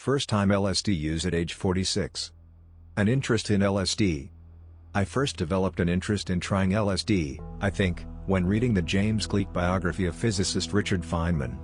First time LSD use at age 46. An interest in LSD. I first developed an interest in trying LSD, I think, when reading the James Gleick biography of physicist Richard Feynman.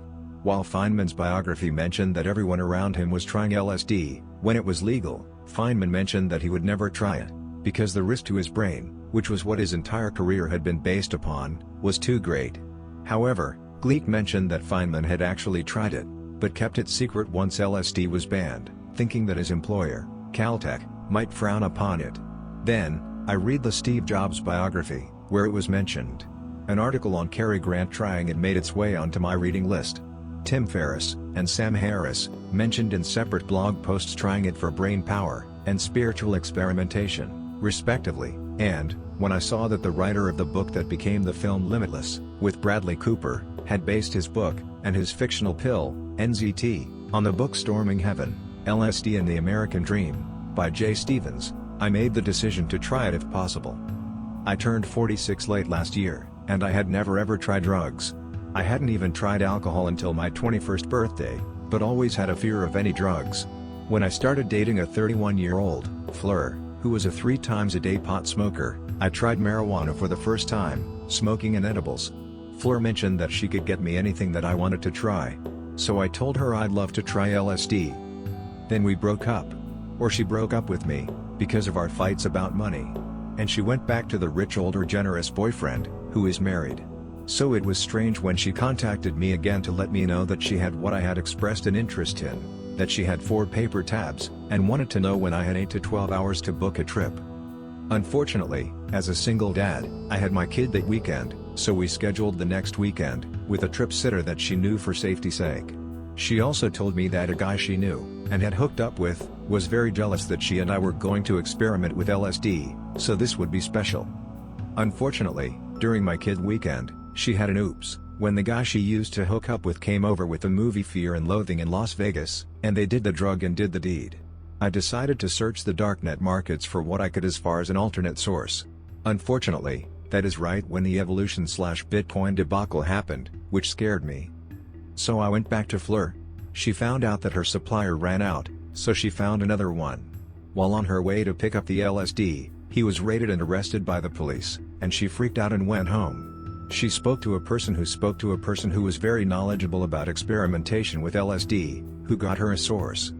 While Feynman's biography mentioned that everyone around him was trying LSD, when it was legal, Feynman mentioned that he would never try it, because the risk to his brain, which was what his entire career had been based upon, was too great. However, Gleick mentioned that Feynman had actually tried it, but kept it secret once LSD was banned, thinking that his employer, Caltech, might frown upon it. Then, I read the Steve Jobs biography, where it was mentioned. An article on Cary Grant trying it made its way onto my reading list. Tim Ferriss and Sam Harris mentioned in separate blog posts trying it for brain power and spiritual experimentation, respectively, and, when I saw that the writer of the book that became the film Limitless, with Bradley Cooper, had based his book, and his fictional pill, NZT, on the book Storming Heaven, LSD and the American Dream, by Jay Stevens, I made the decision to try it if possible. I turned 46 late last year, and I had never ever tried drugs. I hadn't even tried alcohol until my 21st birthday, but always had a fear of any drugs. When I started dating a 31-year-old, Fleur, who was a 3 times a day pot smoker, I tried marijuana for the first time, smoking and edibles. Fleur mentioned that she could get me anything that I wanted to try. So I told her I'd love to try LSD. Then we broke up. Or she broke up with me, because of our fights about money. And she went back to the rich older generous boyfriend, who is married. So it was strange when she contacted me again to let me know that she had what I had expressed an interest in, that she had 4 paper tabs, and wanted to know when I had 8 to 12 hours to book a trip. Unfortunately, as a single dad, I had my kid that weekend, so we scheduled the next weekend, with a trip sitter that she knew for safety's sake. She also told me that a guy she knew, and had hooked up with, was very jealous that she and I were going to experiment with LSD, so this would be special. Unfortunately, during my kid weekend, she had an oops, when the guy she used to hook up with came over with the movie Fear and Loathing in Las Vegas, and they did the drug and did the deed. I decided to search the darknet markets for what I could as far as an alternate source. Unfortunately, that is right when the evolution/Bitcoin debacle happened, which scared me. So I went back to Fleur. She found out that her supplier ran out, so she found another one. While on her way to pick up the LSD, he was raided and arrested by the police, and she freaked out and went home. She spoke to a person who was very knowledgeable about experimentation with LSD, who got her a source.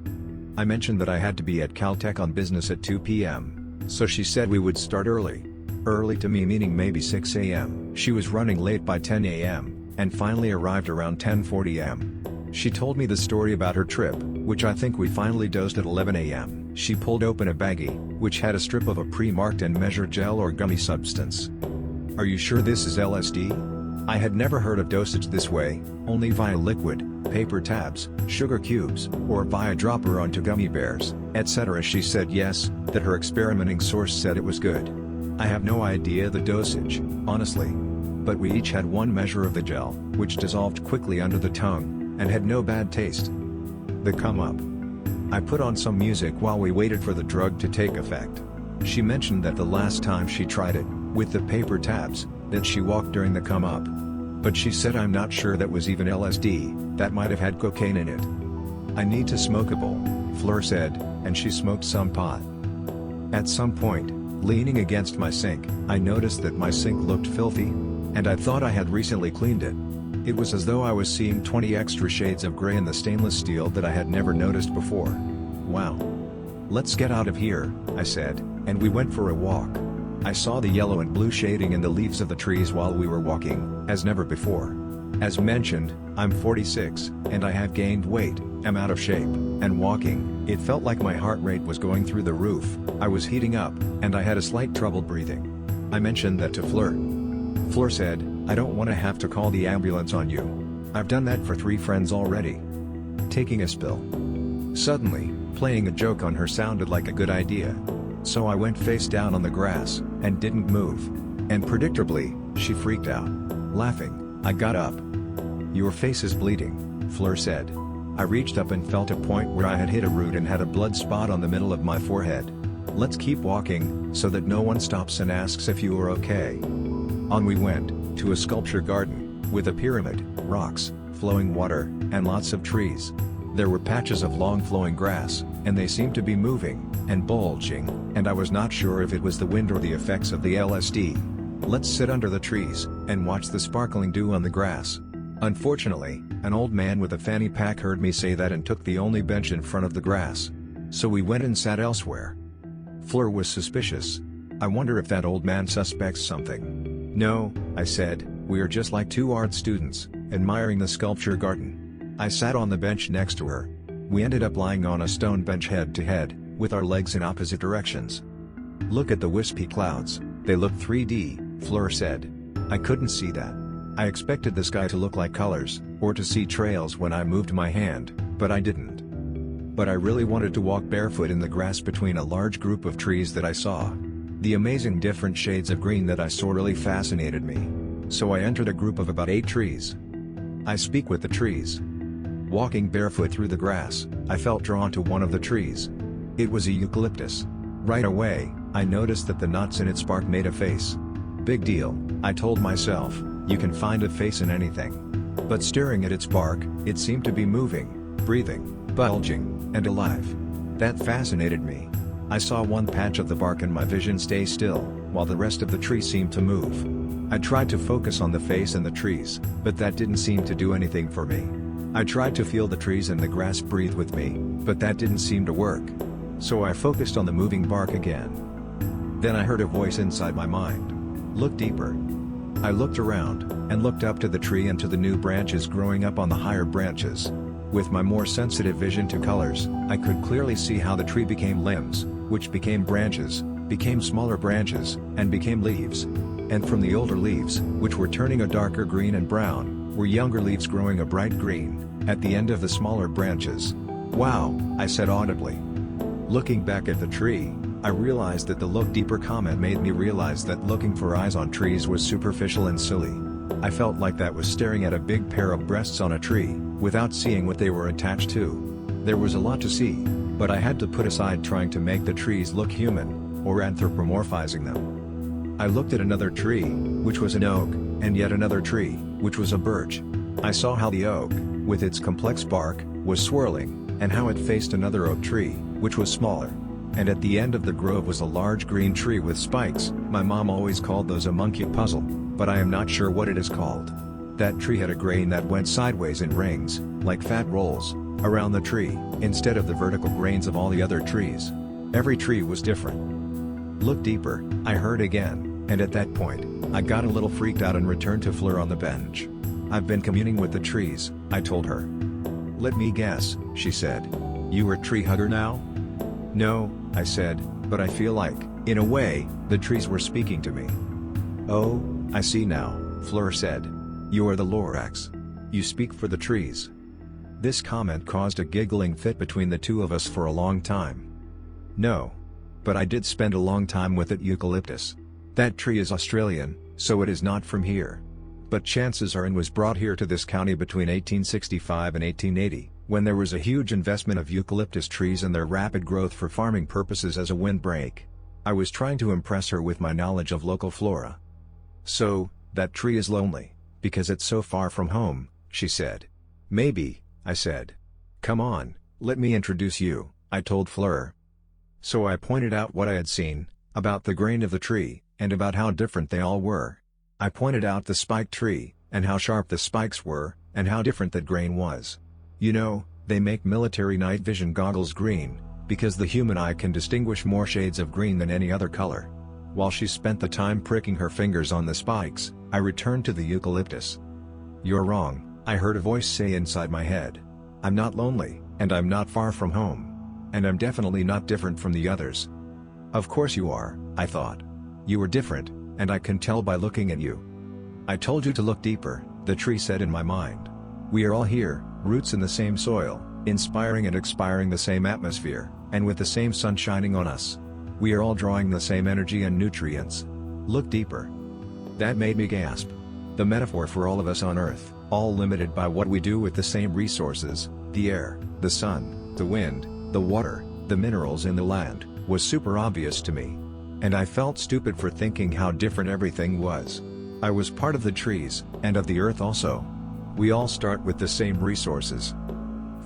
I mentioned that I had to be at Caltech on business at 2 p.m., so she said we would start early. Early to me meaning maybe 6 a.m. She was running late by 10 a.m., and finally arrived around 10:40 a.m. She told me the story about her trip, which I think we finally dosed at 11 a.m. She pulled open a baggie, which had a strip of a pre-marked and measured gel or gummy substance. "Are you sure this is LSD?" I had never heard of dosage this way, only via liquid, paper tabs, sugar cubes, or via dropper onto gummy bears, etc. She said yes, that her experimenting source said it was good. I have no idea the dosage, honestly. But we each had 1 measure of the gel, which dissolved quickly under the tongue, and had no bad taste. The come up. I put on some music while we waited for the drug to take effect. She mentioned that the last time she tried it, with the paper tabs, that she walked during the come up. But she said I'm not sure that was even LSD, that might have had cocaine in it. "I need to smoke a bowl," Fleur said, and she smoked some pot. At some point, leaning against my sink, I noticed that my sink looked filthy, and I thought I had recently cleaned it. It was as though I was seeing 20 extra shades of gray in the stainless steel that I had never noticed before. "Wow. Let's get out of here," I said, and we went for a walk. I saw the yellow and blue shading in the leaves of the trees while we were walking, as never before. As mentioned, I'm 46, and I have gained weight, am out of shape, and walking, it felt like my heart rate was going through the roof, I was heating up, and I had a slight trouble breathing. I mentioned that to Fleur. Fleur said, "I don't want to have to call the ambulance on you. I've done that for 3 friends already." Taking a spill. Suddenly, playing a joke on her sounded like a good idea. So I went face down on the grass, and didn't move. And predictably, she freaked out. Laughing, I got up. "Your face is bleeding," Fleur said. I reached up and felt a point where I had hit a root and had a blood spot on the middle of my forehead. "Let's keep walking, so that no one stops and asks if you are okay." On we went, to a sculpture garden, with a pyramid, rocks, flowing water, and lots of trees. There were patches of long flowing grass, and they seemed to be moving, and bulging, and I was not sure if it was the wind or the effects of the LSD. Let's sit under the trees, and watch the sparkling dew on the grass. Unfortunately, an old man with a fanny pack heard me say that and took the only bench in front of the grass. So we went and sat elsewhere. Fleur was suspicious. I wonder if that old man suspects something. No, I said, we are just like two art students, admiring the sculpture garden. I sat on the bench next to her. We ended up lying on a stone bench head to head, with our legs in opposite directions. Look at the wispy clouds, they look 3D, Fleur said. I couldn't see that. I expected the sky to look like colors, or to see trails when I moved my hand, but I didn't. But I really wanted to walk barefoot in the grass between a large group of trees that I saw. The amazing different shades of green that I saw really fascinated me. So I entered a group of about 8 trees. I speak with the trees. Walking barefoot through the grass, I felt drawn to one of the trees. It was a eucalyptus. Right away, I noticed that the knots in its bark made a face. Big deal, I told myself, you can find a face in anything. But staring at its bark, it seemed to be moving, breathing, bulging, and alive. That fascinated me. I saw one patch of the bark and my vision stay still, while the rest of the tree seemed to move. I tried to focus on the face and the trees, but that didn't seem to do anything for me. I tried to feel the trees and the grass breathe with me, but that didn't seem to work. So I focused on the moving bark again. Then I heard a voice inside my mind. Look deeper. I looked around, and looked up to the tree and to the new branches growing up on the higher branches. With my more sensitive vision to colors, I could clearly see how the tree became limbs, which became branches, became smaller branches, and became leaves. And from the older leaves, which were turning a darker green and brown, were younger leaves growing a bright green, at the end of the smaller branches. Wow, I said audibly. Looking back at the tree, I realized that the look deeper comment made me realize that looking for eyes on trees was superficial and silly. I felt like that was staring at a big pair of breasts on a tree, without seeing what they were attached to. There was a lot to see, but I had to put aside trying to make the trees look human, or anthropomorphizing them. I looked at another tree, which was an oak, and yet another tree, which was a birch. I saw how the oak, with its complex bark, was swirling, and how it faced another oak tree, which was smaller. And at the end of the grove was a large green tree with spikes. My mom always called those a monkey puzzle, but I am not sure what it is called. That tree had a grain that went sideways in rings, like fat rolls, around the tree, instead of the vertical grains of all the other trees. Every tree was different. Look deeper, I heard again, and at that point, I got a little freaked out and returned to Fleur on the bench. I've been communing with the trees, I told her. Let me guess, she said. You are a tree hugger now? No, I said, but I feel like, in a way, the trees were speaking to me. Oh, I see now, Fleur said. You are the Lorax. You speak for the trees. This comment caused a giggling fit between the two of us for a long time. No. But I did spend a long time with that eucalyptus. That tree is Australian, so it is not from here. But chances are it was brought here to this county between 1865 and 1880. When there was a huge investment of eucalyptus trees and their rapid growth for farming purposes as a windbreak. I was trying to impress her with my knowledge of local flora. So, that tree is lonely, because it's so far from home, she said. Maybe, I said. Come on, let me introduce you, I told Fleur. So I pointed out what I had seen, about the grain of the tree, and about how different they all were. I pointed out the spiked tree, and how sharp the spikes were, and how different that grain was. You know, they make military night vision goggles green, because the human eye can distinguish more shades of green than any other color. While she spent the time pricking her fingers on the spikes, I returned to the eucalyptus. You're wrong, I heard a voice say inside my head. I'm not lonely, and I'm not far from home. And I'm definitely not different from the others. Of course you are, I thought. You are different, and I can tell by looking at you. I told you to look deeper, the tree said in my mind. We are all here, roots in the same soil, inspiring and expiring the same atmosphere, and with the same sun shining on us. We are all drawing the same energy and nutrients. Look deeper. That made me gasp. The metaphor for all of us on Earth, all limited by what we do with the same resources, the air, the sun, the wind, the water, the minerals in the land, was super obvious to me. And I felt stupid for thinking how different everything was. I was part of the trees, and of the earth also. We all start with the same resources.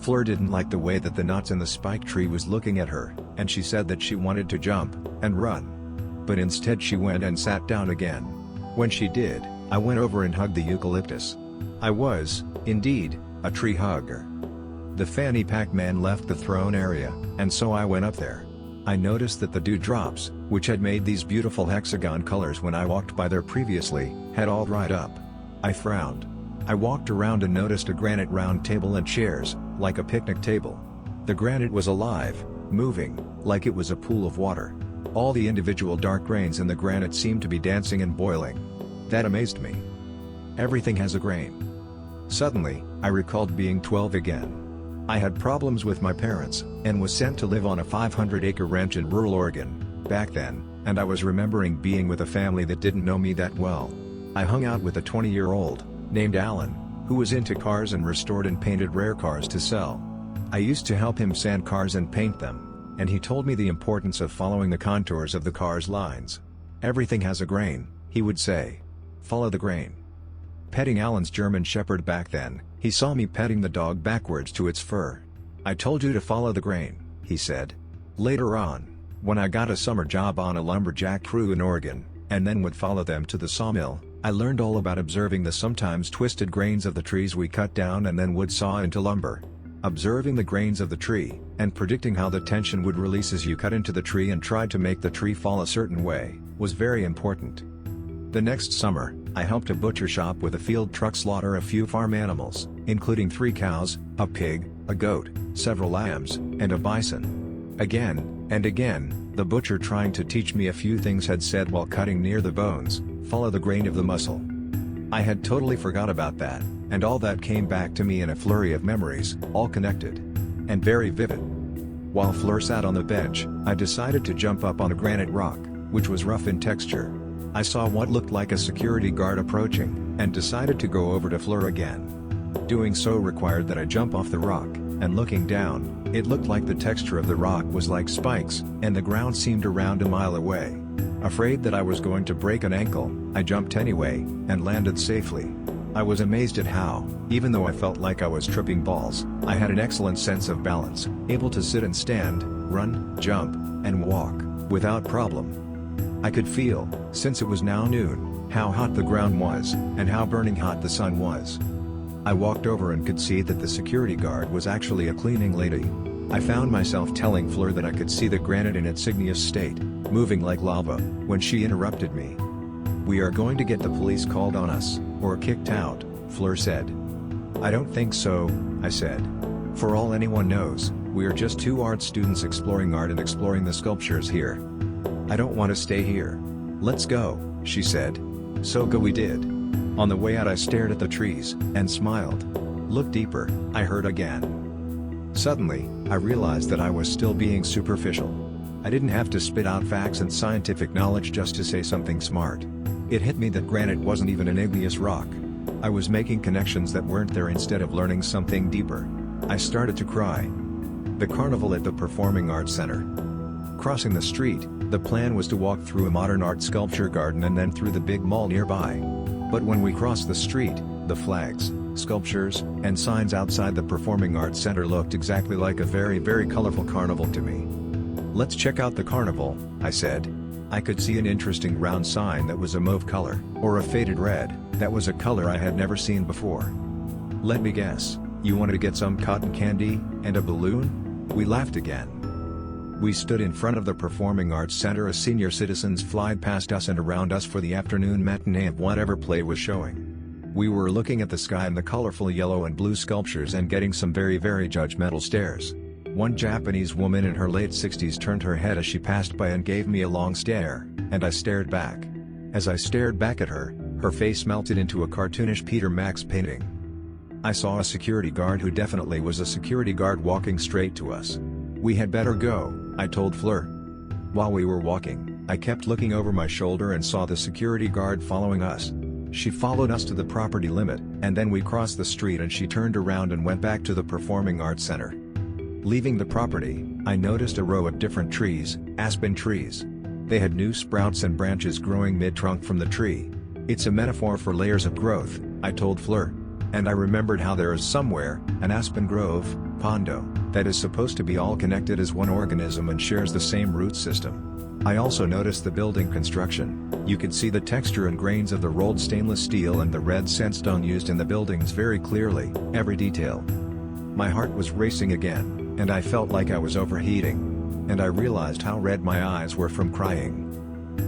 Fleur didn't like the way that the knots in the spike tree was looking at her, and she said that she wanted to jump and run. But instead she went and sat down again. When she did, I went over and hugged the eucalyptus. I was, indeed, a tree hugger. The fanny pack man left the throne area, and so I went up there. I noticed that the dewdrops, which had made these beautiful hexagon colors when I walked by there previously, had all dried up. I frowned. I walked around and noticed a granite round table and chairs, like a picnic table. The granite was alive, moving, like it was a pool of water. All the individual dark grains in the granite seemed to be dancing and boiling. That amazed me. Everything has a grain. Suddenly, I recalled being 12 again. I had problems with my parents, and was sent to live on a 500-acre ranch in rural Oregon, back then, and I was remembering being with a family that didn't know me that well. I hung out with a 20-year-old, named Alan, who was into cars and restored and painted rare cars to sell. I used to help him sand cars and paint them, and he told me the importance of following the contours of the car's lines. Everything has a grain, he would say. Follow the grain. Petting Alan's German Shepherd back then, he saw me petting the dog backwards to its fur. I told you to follow the grain, he said. Later on, when I got a summer job on a lumberjack crew in Oregon, and then would follow them to the sawmill, I learned all about observing the sometimes twisted grains of the trees we cut down and then would saw into lumber. Observing the grains of the tree, and predicting how the tension would release as you cut into the tree and tried to make the tree fall a certain way, was very important. The next summer, I helped a butcher shop with a field truck slaughter a few farm animals, including 3 cows, a pig, a goat, several lambs, and a bison. Again, and again, the butcher trying to teach me a few things had said while cutting near the bones, follow the grain of the muscle. I had totally forgot about that, and all that came back to me in a flurry of memories, all connected. And very vivid. While Fleur sat on the bench, I decided to jump up on a granite rock, which was rough in texture. I saw what looked like a security guard approaching, and decided to go over to Fleur again. Doing so required that I jump off the rock, and looking down, it looked like the texture of the rock was like spikes, and the ground seemed around a mile away. Afraid that I was going to break an ankle, I jumped anyway, and landed safely. I was amazed at how, even though I felt like I was tripping balls, I had an excellent sense of balance, able to sit and stand, run, jump, and walk, without problem. I could feel, since it was now noon, how hot the ground was, and how burning hot the sun was. I walked over and could see that the security guard was actually a cleaning lady. I found myself telling Fleur that I could see the granite in its igneous state, moving like lava, when she interrupted me. "We are going to get the police called on us, or kicked out," Fleur said. "I don't think so," I said. "For all anyone knows, we are just 2 art students exploring art and exploring the sculptures here. I don't want to stay here. Let's go," she said. So go we did. On the way out I stared at the trees, and smiled. "Look deeper," I heard again. Suddenly, I realized that I was still being superficial. I didn't have to spit out facts and scientific knowledge just to say something smart. It hit me that granite wasn't even an igneous rock. I was making connections that weren't there instead of learning something deeper. I started to cry. The carnival at the Performing Arts Center. Crossing the street, the plan was to walk through a modern art sculpture garden and then through the big mall nearby. But when we crossed the street, the flags, sculptures, and signs outside the Performing Arts Center looked exactly like a very, very colorful carnival to me. "Let's check out the carnival," I said. I could see an interesting round sign that was a mauve color, or a faded red, that was a color I had never seen before. "Let me guess, you wanted to get some cotton candy, and a balloon?" We laughed again. We stood in front of the Performing Arts Center as senior citizens flied past us and around us for the afternoon matinee of whatever play was showing. We were looking at the sky and the colorful yellow and blue sculptures and getting some very, very judgmental stares. One Japanese woman in her late 60s turned her head as she passed by and gave me a long stare, and I stared back. As I stared back at her, her face melted into a cartoonish Peter Max painting. I saw a security guard who definitely was a security guard walking straight to us. "We had better go," I told Fleur. While we were walking, I kept looking over my shoulder and saw the security guard following us. She followed us to the property limit, and then we crossed the street and she turned around and went back to the Performing Arts Center. Leaving the property, I noticed a row of different trees, aspen trees. They had new sprouts and branches growing mid-trunk from the tree. "It's a metaphor for layers of growth," I told Fleur. And I remembered how there is somewhere, an aspen grove, Pondo, that is supposed to be all connected as one organism and shares the same root system. I also noticed the building construction. You could see the texture and grains of the rolled stainless steel and the red sandstone used in the buildings very clearly, every detail. My heart was racing again, and I felt like I was overheating. And I realized how red my eyes were from crying.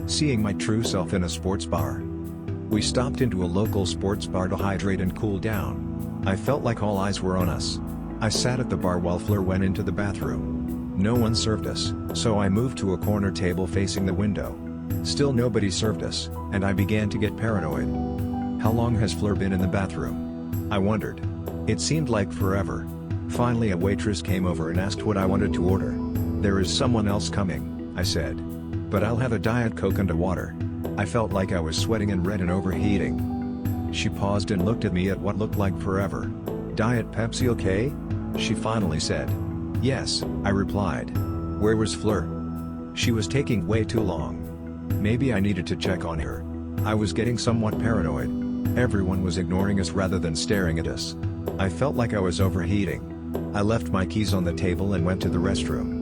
Seeing my true self in a sports bar. We stopped into a local sports bar to hydrate and cool down. I felt like all eyes were on us. I sat at the bar while Fleur went into the bathroom. No one served us, so I moved to a corner table facing the window. Still nobody served us, and I began to get paranoid. How long has Fleur been in the bathroom? I wondered. It seemed like forever. Finally a waitress came over and asked what I wanted to order. "There is someone else coming," I said. "But I'll have a Diet Coke and a water." I felt like I was sweating and red and overheating. She paused and looked at me at what looked like forever. "Diet Pepsi, okay?" she finally said. "Yes," I replied. "Where was Fleur?" She was taking way too long. Maybe I needed to check on her. I was getting somewhat paranoid. Everyone was ignoring us rather than staring at us. I felt like I was overheating. I left my keys on the table and went to the restroom.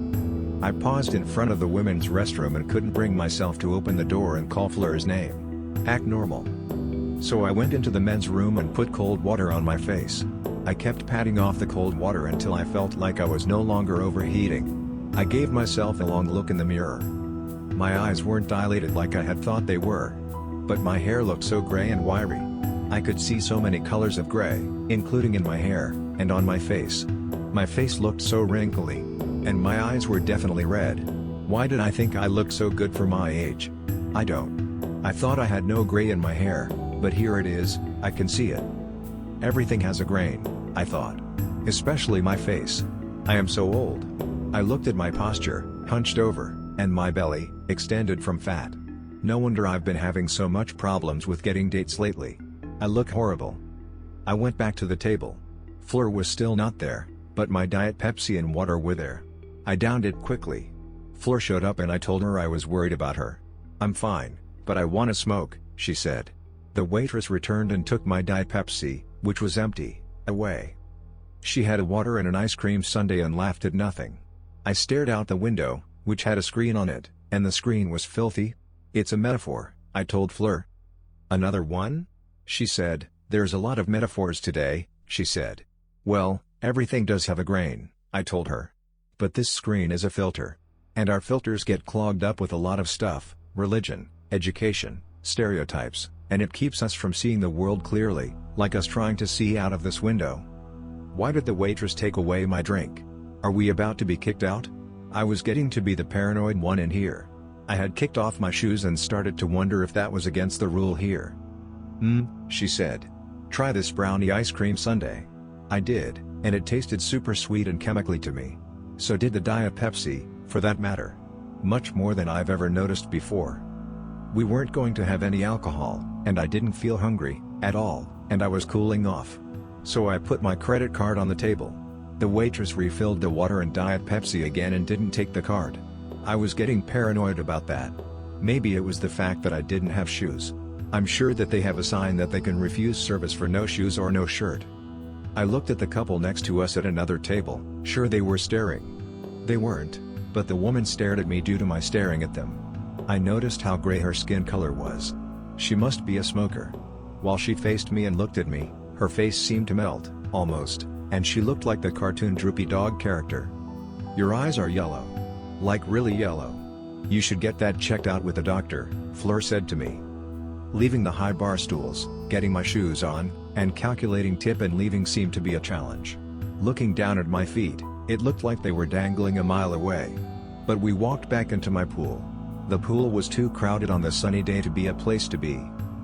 I paused in front of the women's restroom and couldn't bring myself to open the door and call Fleur's name. Act normal. So I went into the men's room and put cold water on my face. I kept patting off the cold water until I felt like I was no longer overheating. I gave myself a long look in the mirror. My eyes weren't dilated like I had thought they were. But my hair looked so gray and wiry. I could see so many colors of gray, including in my hair, and on my face. My face looked so wrinkly. And my eyes were definitely red. Why did I think I looked so good for my age? I don't. I thought I had no gray in my hair, but here it is, I can see it. Everything has a grain, I thought. Especially my face. I am so old. I looked at my posture, hunched over, and my belly, extended from fat. No wonder I've been having so much problems with getting dates lately. I look horrible. I went back to the table. Fleur was still not there, but my Diet Pepsi and water were there. I downed it quickly. Fleur showed up and I told her I was worried about her. "I'm fine, but I want to smoke," she said. The waitress returned and took my Diet Pepsi, which was empty, away. She had a water and an ice cream sundae and laughed at nothing. I stared out the window, which had a screen on it, and the screen was filthy. "It's a metaphor," I told Fleur. "Another one?" she said. "There's a lot of metaphors today," she said. "Well, everything does have a grain," I told her. "But this screen is a filter. And our filters get clogged up with a lot of stuff, religion, education, stereotypes, and it keeps us from seeing the world clearly, like us trying to see out of this window." Why did the waitress take away my drink? Are we about to be kicked out? I was getting to be the paranoid one in here. I had kicked off my shoes and started to wonder if that was against the rule here. She said. "Try this brownie ice cream sundae." I did, and it tasted super sweet and chemically to me. So did the Diet Pepsi, for that matter. Much more than I've ever noticed before. We weren't going to have any alcohol, and I didn't feel hungry, at all, and I was cooling off. So I put my credit card on the table. The waitress refilled the water and Diet Pepsi again and didn't take the card. I was getting paranoid about that. Maybe it was the fact that I didn't have shoes. I'm sure that they have a sign that they can refuse service for no shoes or no shirt. I looked at the couple next to us at another table, sure they were staring. They weren't, but the woman stared at me due to my staring at them. I noticed how gray her skin color was. She must be a smoker. While she faced me and looked at me, her face seemed to melt, almost, and she looked like the cartoon Droopy Dog character. "Your eyes are yellow. Like really yellow. You should get that checked out with a doctor," Fleur said to me. Leaving the high bar stools, getting my shoes on, and calculating tip and leaving seemed to be a challenge. Looking down at my feet, it looked like they were dangling a mile away. But we walked back into my pool. The pool was too crowded on the sunny day to be a place to be.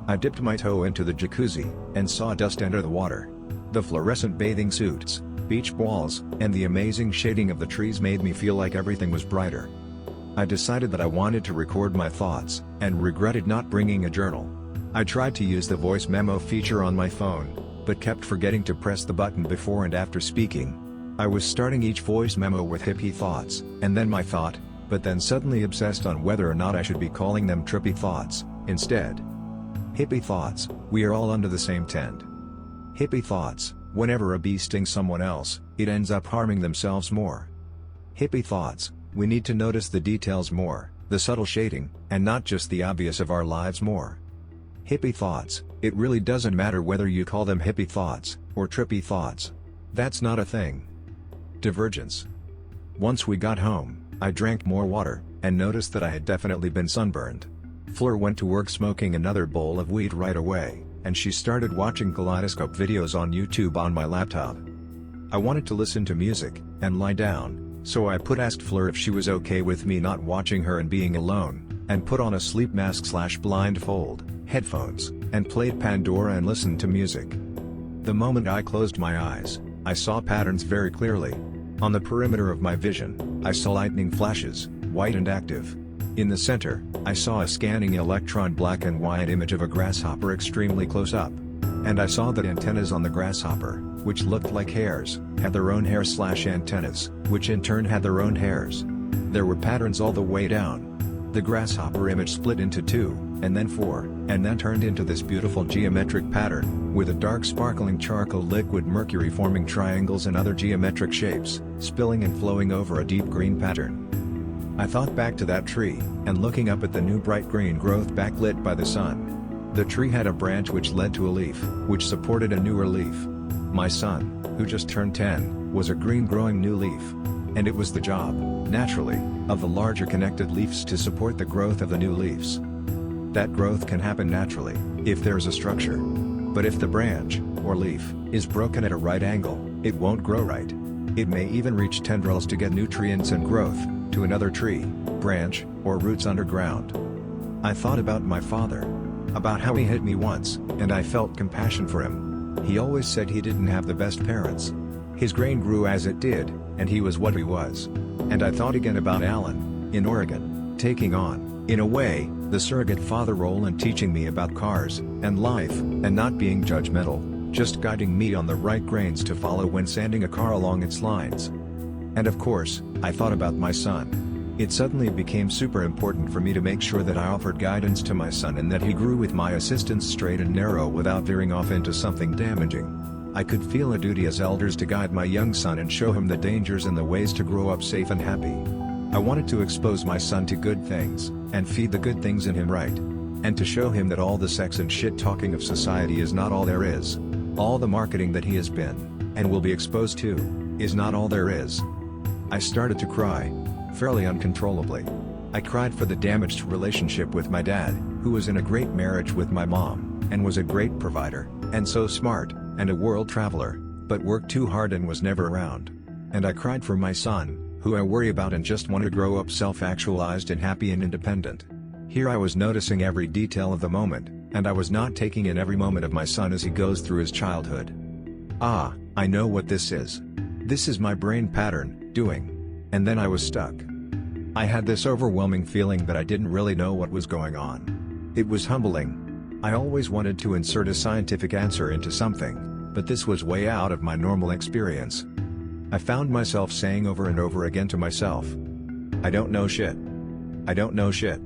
I dipped my toe into the jacuzzi, and saw dust enter the water. The fluorescent bathing suits, beach balls, and the amazing shading of the trees made me feel like everything was brighter. I decided that I wanted to record my thoughts, and regretted not bringing a journal. I tried to use the voice memo feature on my phone, but kept forgetting to press the button before and after speaking. I was starting each voice memo with hippie thoughts, and then my thought, but then suddenly obsessed on whether or not I should be calling them trippy thoughts, instead. Hippie thoughts, we are all under the same tent. Hippie thoughts: whenever a bee stings someone else, it ends up harming themselves more. Hippie thoughts: we need to notice the details more, the subtle shading, and not just the obvious of our lives more. Hippie thoughts: it really doesn't matter whether you call them hippie thoughts, or trippy thoughts. That's not a thing. Divergence. Once we got home, I drank more water, and noticed that I had definitely been sunburned. Fleur went to work smoking another bowl of weed right away, and she started watching kaleidoscope videos on YouTube on my laptop. I wanted to listen to music, and lie down, so I asked Fleur if she was okay with me not watching her and being alone, and put on a sleep mask/blindfold, headphones, and played Pandora and listened to music. The moment I closed my eyes, I saw patterns very clearly. On the perimeter of my vision, I saw lightning flashes, white and active. In the center, I saw a scanning electron black and white image of a grasshopper extremely close up. And I saw that antennas on the grasshopper, which looked like hairs, had their own hair/antennas, which in turn had their own hairs. There were patterns all the way down. The grasshopper image split into 2, and then 4, and then turned into this beautiful geometric pattern, with a dark sparkling charcoal liquid mercury forming triangles and other geometric shapes, spilling and flowing over a deep green pattern. I thought back to that tree, and looking up at the new bright green growth backlit by the sun. The tree had a branch which led to a leaf, which supported a newer leaf. My son, who just turned 10, was a green growing new leaf. And it was the job, naturally, of the larger connected leaves to support the growth of the new leaves. That growth can happen naturally, if there's a structure. But if the branch, or leaf, is broken at a right angle, it won't grow right. It may even reach tendrils to get nutrients and growth, to another tree, branch, or roots underground. I thought about my father. About how he hit me once, and I felt compassion for him. He always said he didn't have the best parents. His grain grew as it did, and he was what he was. And I thought again about Alan, in Oregon, taking on, in a way, the surrogate father role and teaching me about cars, and life, and not being judgmental, just guiding me on the right grains to follow when sanding a car along its lines. And of course, I thought about my son. It suddenly became super important for me to make sure that I offered guidance to my son and that he grew with my assistance straight and narrow without veering off into something damaging. I could feel a duty as elders to guide my young son and show him the dangers and the ways to grow up safe and happy. I wanted to expose my son to good things, and feed the good things in him right. And to show him that all the sex and shit talking of society is not all there is. All the marketing that he has been, and will be exposed to, is not all there is. I started to cry, fairly uncontrollably. I cried for the damaged relationship with my dad, who was in a great marriage with my mom, and was a great provider, and so smart, and a world traveler, but worked too hard and was never around. And I cried for my son, who I worry about and just want to grow up self-actualized and happy and independent. Here I was noticing every detail of the moment, and I was not taking in every moment of my son as he goes through his childhood. Ah, I know what this is. This is my brain pattern, doing. And then I was stuck. I had this overwhelming feeling that I didn't really know what was going on. It was humbling. I always wanted to insert a scientific answer into something, but this was way out of my normal experience. I found myself saying over and over again to myself, I don't know shit. I don't know shit.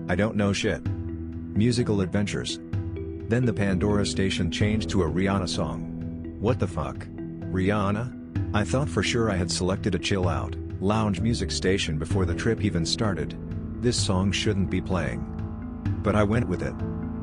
I don't know shit. Musical adventures. Then the Pandora station changed to a Rihanna song. What the fuck? Rihanna? I thought for sure I had selected a chill out, lounge music station before the trip even started. This song shouldn't be playing. But I went with it.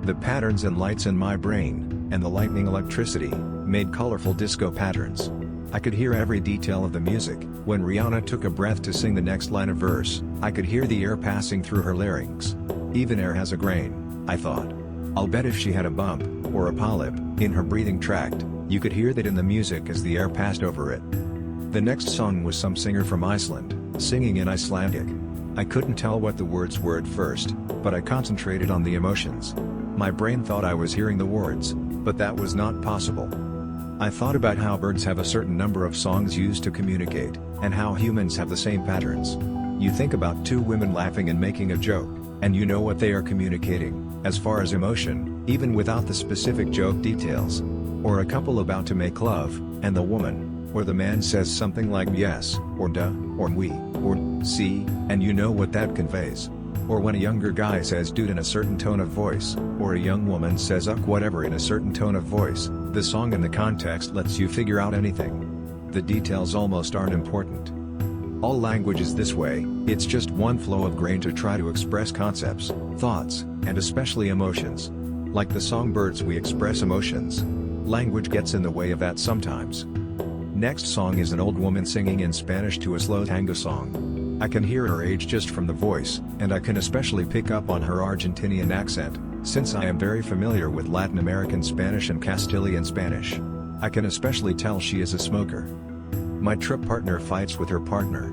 The patterns and lights in my brain, and the lightning electricity, made colorful disco patterns. I could hear every detail of the music. When Rihanna took a breath to sing the next line of verse, I could hear the air passing through her larynx. Even air has a grain, I thought. I'll bet if she had a bump, or a polyp, in her breathing tract, you could hear that in the music as the air passed over it. The next song was some singer from Iceland, singing in Icelandic. I couldn't tell what the words were at first, but I concentrated on the emotions. My brain thought I was hearing the words, but that was not possible. I thought about how birds have a certain number of songs used to communicate, and how humans have the same patterns. You think about two women laughing and making a joke, and you know what they are communicating, as far as emotion, even without the specific joke details. Or a couple about to make love, and the woman, or the man says something like yes, or duh, or we, or see, and you know what that conveys. or when a younger guy says dude in a certain tone of voice, or a young woman says whatever in a certain tone of voice, the song and the context lets you figure out anything. The details almost aren't important. All language is this way, it's just one flow of grain to try to express concepts, thoughts, and especially emotions. Like the songbirds, we express emotions. Language gets in the way of that sometimes. Next song is an old woman singing in Spanish to a slow tango song. I can hear her age just from the voice, and I can especially pick up on her Argentinian accent, since I am very familiar with Latin American Spanish and Castilian Spanish. I can especially tell she is a smoker. My trip partner fights with her partner.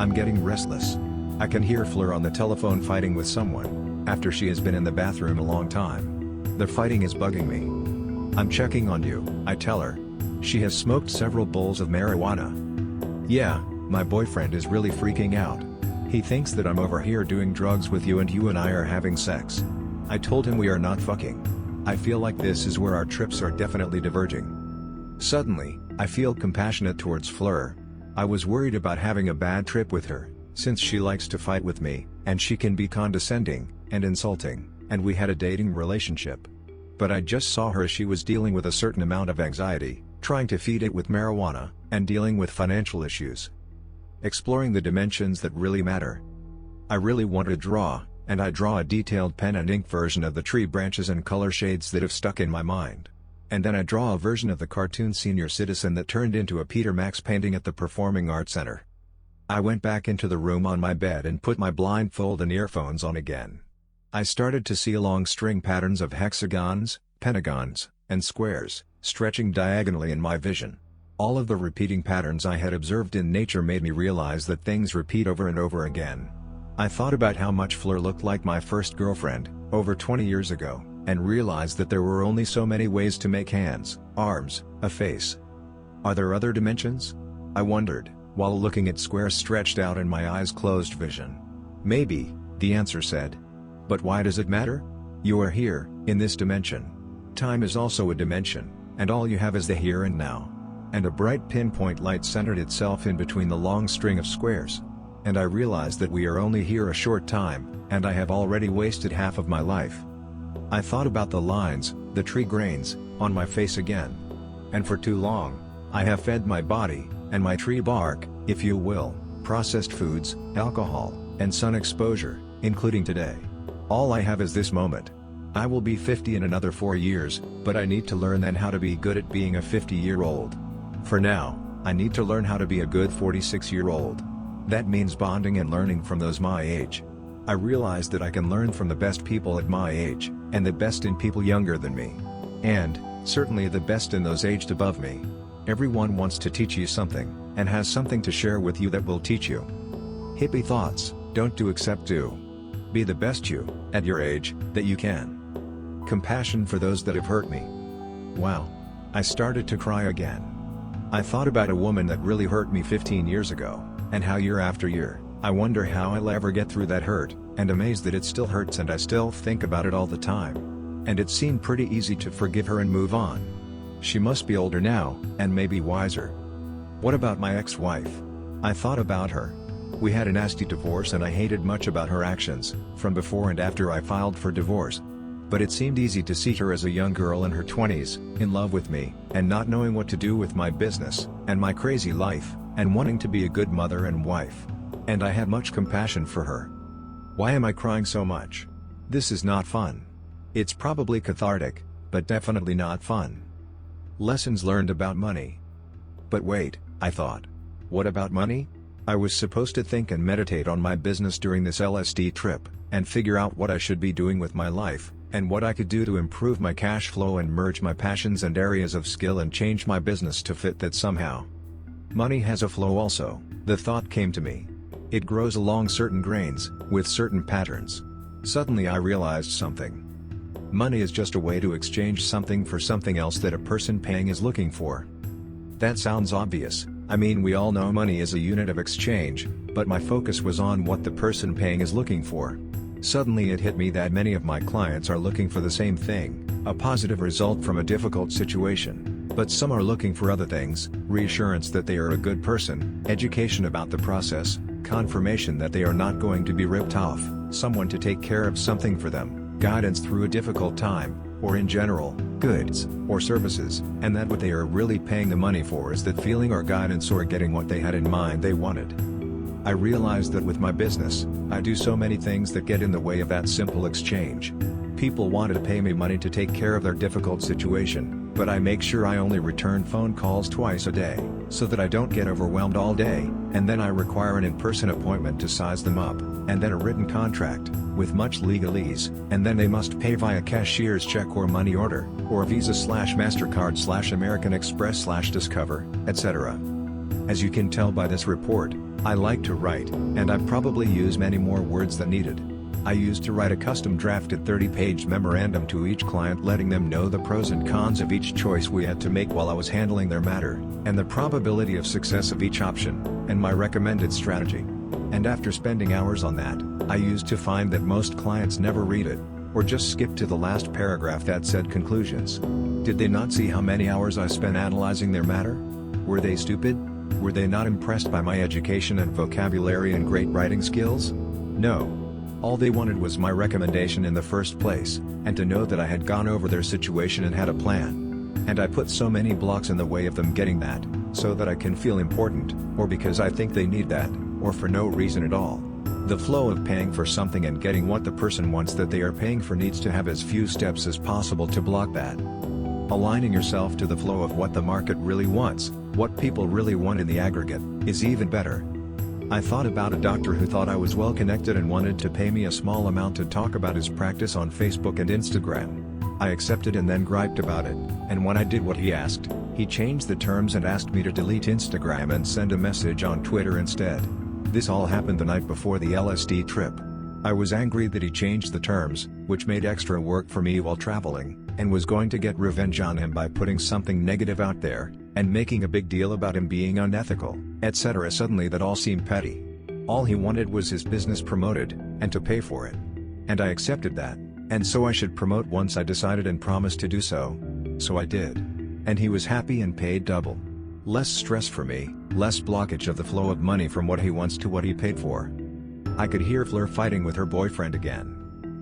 I'm getting restless. I can hear Fleur on the telephone fighting with someone, after she has been in the bathroom a long time. The fighting is bugging me. I'm checking on you, I tell her. She has smoked several bowls of marijuana. Yeah, my boyfriend is really freaking out. He thinks that I'm over here doing drugs with you and I are having sex. I told him we are not fucking. I feel like this is where our trips are definitely diverging. Suddenly, I feel compassionate towards Fleur. I was worried about having a bad trip with her, since she likes to fight with me, and she can be condescending and insulting, and we had a dating relationship. But I just saw her, she was dealing with a certain amount of anxiety, trying to feed it with marijuana, and dealing with financial issues. Exploring the dimensions that really matter. I really want to draw, and I draw a detailed pen and ink version of the tree branches and color shades that have stuck in my mind. And then I draw a version of the cartoon senior citizen that turned into a Peter Max painting at the Performing Arts Center. I went back into the room on my bed and put my blindfold and earphones on again. I started to see long string patterns of hexagons, pentagons, and squares, stretching diagonally in my vision. All of the repeating patterns I had observed in nature made me realize that things repeat over and over again. I thought about how much Fleur looked like my first girlfriend, over 20 years ago, and realized that there were only so many ways to make hands, arms, a face. Are there other dimensions? I wondered, while looking at squares stretched out in my eyes closed vision. Maybe, the answer said. But why does it matter? You are here, in this dimension. Time is also a dimension, and all you have is the here and now. And a bright pinpoint light centered itself in between the long string of squares. And I realized that we are only here a short time, and I have already wasted half of my life. I thought about the lines, the tree grains, on my face again. And for too long, I have fed my body, and my tree bark, if you will, processed foods, alcohol, and sun exposure, including today. All I have is this moment. I will be 50 in another 4 years, but I need to learn then how to be good at being a 50-year-old. For now, I need to learn how to be a good 46-year-old. That means bonding and learning from those my age. I realized that I can learn from the best people at my age, and the best in people younger than me. And, certainly the best in those aged above me. Everyone wants to teach you something, and has something to share with you that will teach you. Hippie thoughts, don't do except do. Be the best you, at your age, that you can. Compassion for those that have hurt me. Wow. I started to cry again. I thought about a woman that really hurt me 15 years ago, and how year after year, I wonder how I'll ever get through that hurt, and amazed that it still hurts and I still think about it all the time. And it seemed pretty easy to forgive her and move on. She must be older now, and maybe wiser. What about my ex-wife? I thought about her. We had a nasty divorce and I hated much about her actions, from before and after I filed for divorce. But it seemed easy to see her as a young girl in her 20s, in love with me, and not knowing what to do with my business, and my crazy life, and wanting to be a good mother and wife. And I had much compassion for her. Why am I crying so much? This is not fun. It's probably cathartic, but definitely not fun. Lessons learned about money. But wait, I thought. What about money? I was supposed to think and meditate on my business during this LSD trip, and figure out what I should be doing with my life, and what I could do to improve my cash flow and merge my passions and areas of skill and change my business to fit that somehow. Money has a flow also, the thought came to me. It grows along certain grains, with certain patterns. Suddenly I realized something. Money is just a way to exchange something for something else that a person paying is looking for. That sounds obvious, I mean we all know money is a unit of exchange, but my focus was on what the person paying is looking for. Suddenly it hit me that many of my clients are looking for the same thing, a positive result from a difficult situation, but some are looking for other things, reassurance that they are a good person, education about the process, confirmation that they are not going to be ripped off. someone to take care of something for them, guidance through a difficult time, or in general, goods, or services, and that what they are really paying the money for is that feeling or guidance or getting what they had in mind they wanted. I realized that with my business, I do so many things that get in the way of that simple exchange. People wanted to pay me money to take care of their difficult situation, but I make sure I only return phone calls twice a day, so that I don't get overwhelmed all day, and then I require an in-person appointment to size them up, and then a written contract, with much legalese, and then they must pay via cashier's check or money order, or Visa/MasterCard/American Express/Discover, etc. As you can tell by this report, I like to write, and I probably use many more words than needed. I used to write a custom drafted 30-page memorandum to each client letting them know the pros and cons of each choice we had to make while I was handling their matter, and the probability of success of each option, and my recommended strategy. And after spending hours on that, I used to find that most clients never read it, or just skip to the last paragraph that said conclusions. Did they not see how many hours I spent analyzing their matter? Were they stupid? Were they not impressed by my education and vocabulary and great writing skills? No. All they wanted was my recommendation in the first place, and to know that I had gone over their situation and had a plan. And I put so many blocks in the way of them getting that, so that I can feel important, or because I think they need that, or for no reason at all. The flow of paying for something and getting what the person wants that they are paying for needs to have as few steps as possible to block that. Aligning yourself to the flow of what the market really wants, what people really want in the aggregate, is even better. I thought about a doctor who thought I was well connected and wanted to pay me a small amount to talk about his practice on Facebook and Instagram. I accepted and then griped about it, and when I did what he asked, he changed the terms and asked me to delete Instagram and send a message on Twitter instead. This all happened the night before the LSD trip. I was angry that he changed the terms, which made extra work for me while traveling, and was going to get revenge on him by putting something negative out there, and making a big deal about him being unethical, etc. Suddenly that all seemed petty. All he wanted was his business promoted, and to pay for it. And I accepted that, and so I should promote once I decided and promised to do so. So I did. And he was happy and paid double. Less stress for me, less blockage of the flow of money from what he wants to what he paid for. I could hear Fleur fighting with her boyfriend again.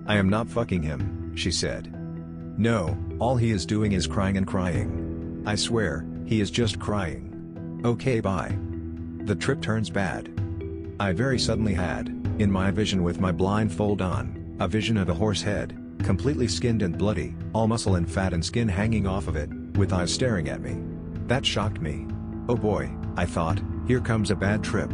"I am not fucking him," she said. "No, all he is doing is crying and crying. I swear, he is just crying. Okay, bye." The trip turns bad. I very suddenly had, in my vision with my blindfold on, a vision of a horse head, completely skinned and bloody, all muscle and fat and skin hanging off of it, with eyes staring at me. That shocked me. Oh boy, I thought, here comes a bad trip.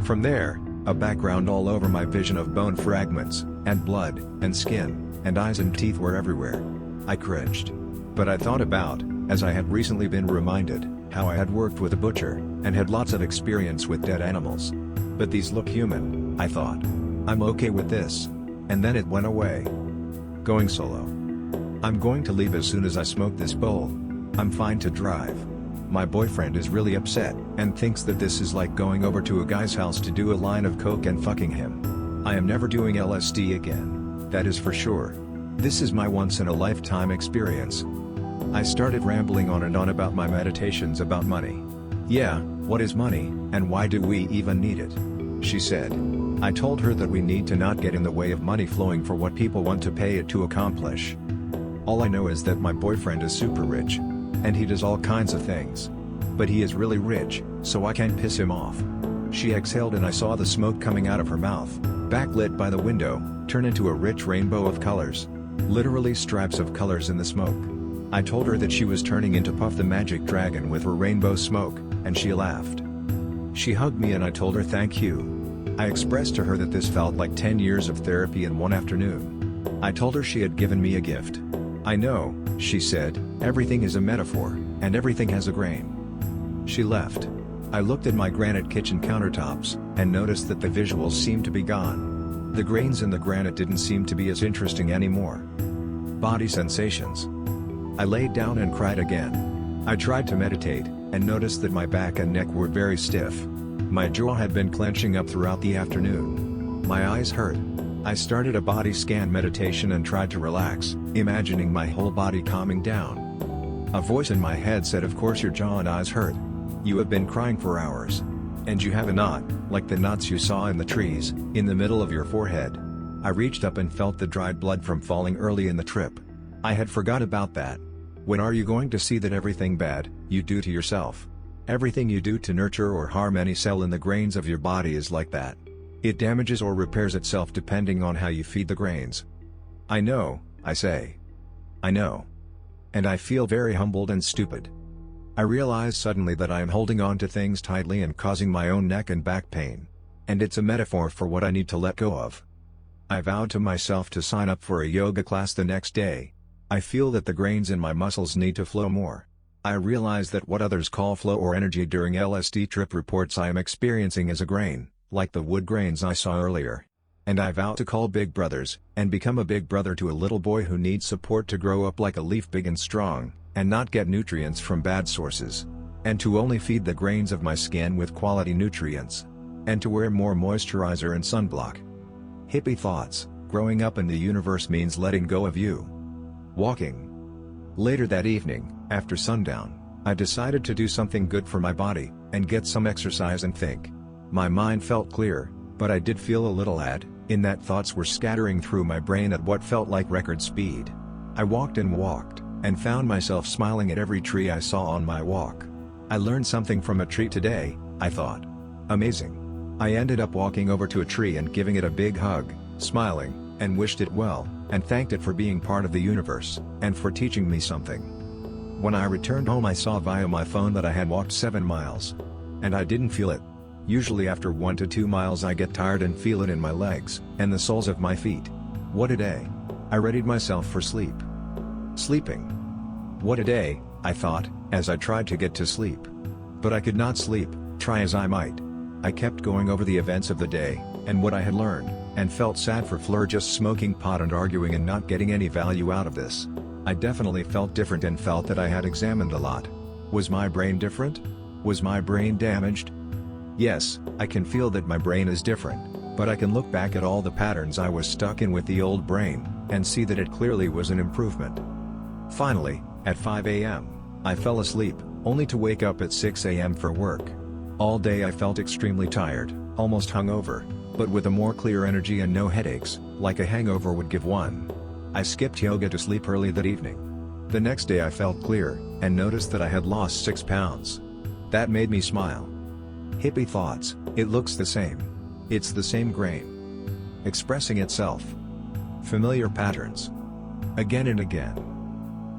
From there, a background all over my vision of bone fragments, and blood, and skin, and eyes and teeth were everywhere. I cringed. But I thought about, as I had recently been reminded, how I had worked with a butcher, and had lots of experience with dead animals. But these look human, I thought. I'm okay with this. And then it went away. Going solo. I'm going to leave as soon as I smoke this bowl. I'm fine to drive. My boyfriend is really upset, and thinks that this is like going over to a guy's house to do a line of coke and fucking him. I am never doing LSD again. That is for sure. This is my once-in-a-lifetime experience. I started rambling on and on about my meditations about money. Yeah, what is money, and why do we even need it? She said. I told her that we need to not get in the way of money flowing for what people want to pay it to accomplish. All I know is that my boyfriend is super rich. And he does all kinds of things. But he is really rich, so I can't piss him off. She exhaled and I saw the smoke coming out of her mouth, backlit by the window, turn into a rich rainbow of colors. Literally stripes of colors in the smoke. I told her that she was turning into Puff the Magic Dragon with her rainbow smoke, and she laughed. She hugged me and I told her thank you. I expressed to her that this felt like 10 years of therapy in one afternoon. I told her she had given me a gift. I know, she said, everything is a metaphor, and everything has a grain. She left. I looked at my granite kitchen countertops, and noticed that the visuals seemed to be gone. The grains in the granite didn't seem to be as interesting anymore. Body sensations. I laid down and cried again. I tried to meditate, and noticed that my back and neck were very stiff. My jaw had been clenching up throughout the afternoon. My eyes hurt. I started a body scan meditation and tried to relax, imagining my whole body calming down. A voice in my head said, of course your jaw and eyes hurt. You have been crying for hours. And you have a knot, like the knots you saw in the trees, in the middle of your forehead. I reached up and felt the dried blood from falling early in the trip. I had forgot about that. When are you going to see that everything bad you do to yourself? Everything you do to nurture or harm any cell in the grains of your body is like that. It damages or repairs itself depending on how you feed the grains. I know, I say. I know. And I feel very humbled and stupid. I realize suddenly that I am holding on to things tightly and causing my own neck and back pain. And it's a metaphor for what I need to let go of. I vowed to myself to sign up for a yoga class the next day. I feel that the grains in my muscles need to flow more. I realize that what others call flow or energy during LSD trip reports I am experiencing as a grain, like the wood grains I saw earlier. And I vow to call big brothers, and become a big brother to a little boy who needs support to grow up like a leaf big and strong, and not get nutrients from bad sources. And to only feed the grains of my skin with quality nutrients. And to wear more moisturizer and sunblock. Hippie thoughts. Growing up in the universe means letting go of you. Walking. Later that evening, after sundown, I decided to do something good for my body, and get some exercise and think. My mind felt clear, but I did feel a little in that thoughts were scattering through my brain at what felt like record speed. I walked, and found myself smiling at every tree I saw on my walk. I learned something from a tree today, I thought. Amazing. I ended up walking over to a tree and giving it a big hug, smiling, and wished it well, and thanked it for being part of the universe, and for teaching me something. When I returned home I saw via my phone that I had walked 7 miles. And I didn't feel it. Usually after 1 to 2 miles I get tired and feel it in my legs, and the soles of my feet. What a day. I readied myself for sleep. Sleeping. What a day, I thought, as I tried to get to sleep. But I could not sleep, try as I might. I kept going over the events of the day, and what I had learned, and felt sad for Fleur just smoking pot and arguing and not getting any value out of this. I definitely felt different and felt that I had examined a lot. Was my brain different? Was my brain damaged? Yes, I can feel that my brain is different, but I can look back at all the patterns I was stuck in with the old brain, and see that it clearly was an improvement. Finally, at 5 a.m., I fell asleep, only to wake up at 6 a.m. for work. All day I felt extremely tired, almost hungover, but with a more clear energy and no headaches, like a hangover would give one. I skipped yoga to sleep early that evening. The next day I felt clear, and noticed that I had lost 6 pounds. That made me smile. Hippie thoughts, it looks the same. It's the same grain. Expressing itself. Familiar patterns. Again and again.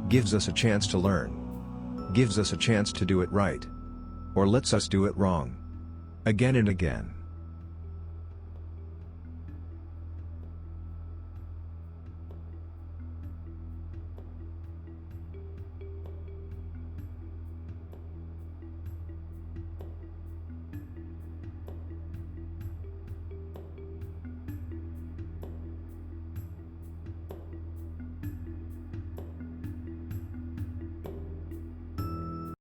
Gives us a chance to learn. Gives us a chance to do it right. Or lets us do it wrong. Again and again.